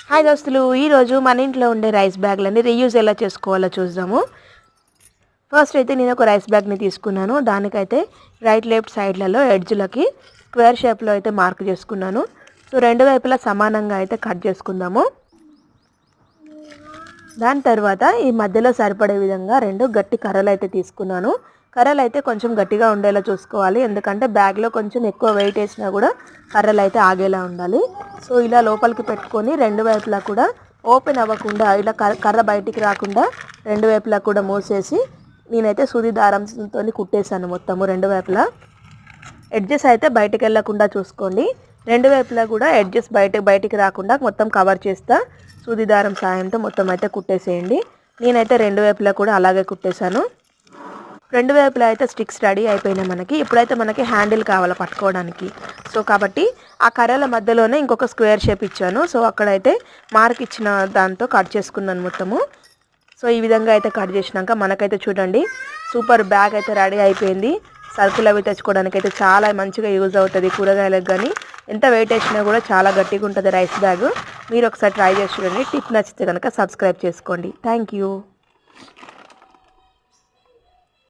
Hi దోస్తులు, ఈరోజు మన ఇంట్లో ఉండే రైస్ బ్యాగ్లని రీయూజ్ ఎలా చేసుకోవాలో చూద్దాము. ఫస్ట్ అయితే నేను ఒక రైస్ బ్యాగ్ని తీసుకున్నాను. దానికైతే రైట్ లెఫ్ట్ సైడ్లలో ఎడ్జ్లకి స్క్వేర్ షేప్లో అయితే మార్క్ చేసుకున్నాను. సో రెండు వైపులా సమానంగా అయితే కట్ చేసుకుందాము. దాని తర్వాత ఈ మధ్యలో సరిపడే విధంగా రెండు గట్టి కర్రలు అయితే తీసుకున్నాను. కర్రలు అయితే కొంచెం గట్టిగా ఉండేలా చూసుకోవాలి, ఎందుకంటే బ్యాగ్లో కొంచెం ఎక్కువ వెయిట్ వేసినా కూడా కర్రలు అయితే ఆగేలా ఉండాలి. సో ఇలా లోపలికి పెట్టుకొని రెండు వైపులా కూడా ఓపెన్ అవ్వకుండా ఇలా కర్ర బయటికి రాకుండా రెండు వైపులా కూడా మూసేసి నేనైతే సూది దారంతో కుట్టేశాను మొత్తము రెండు వైపులా. ఎడ్జెస్ అయితే బయటికి వెళ్ళకుండా చూసుకోండి. రెండు వైపులా కూడా ఎడ్జెస్ బయటికి రాకుండా మొత్తం కవర్ చేస్తా సూది దారం సాయంతో మొత్తం అయితే కుట్టేసేయండి. నేనైతే రెండు వైపులా కూడా అలాగే కుట్టేశాను. రెండు వైపులా అయితే స్టిక్స్ రెడీ అయిపోయినాయి మనకి. ఇప్పుడైతే మనకి హ్యాండిల్ కావాలి పట్టుకోవడానికి. సో కాబట్టి ఆ కర్రల మధ్యలోనే ఇంకొక స్క్వేర్ షేప్ ఇచ్చాను. సో అక్కడైతే మార్క్ ఇచ్చిన దాంతో కట్ చేసుకున్నాను మొత్తము. సో ఈ విధంగా అయితే కట్ చేసినాక మనకైతే చూడండి సూపర్ బ్యాగ్ అయితే రెడీ అయిపోయింది. సరుకులు అవి తెచ్చుకోవడానికి అయితే చాలా మంచిగా యూజ్ అవుతుంది. కూరగాయలకు కానీ ఎంత వెయిట్ వేసినా కూడా చాలా గట్టిగా ఉంటుంది రైస్ బ్యాగ్. మీరు ఒకసారి ట్రై చేసి చూడండి. టిప్ నచ్చితే కనుక సబ్స్క్రైబ్ చేసుకోండి. Thank you.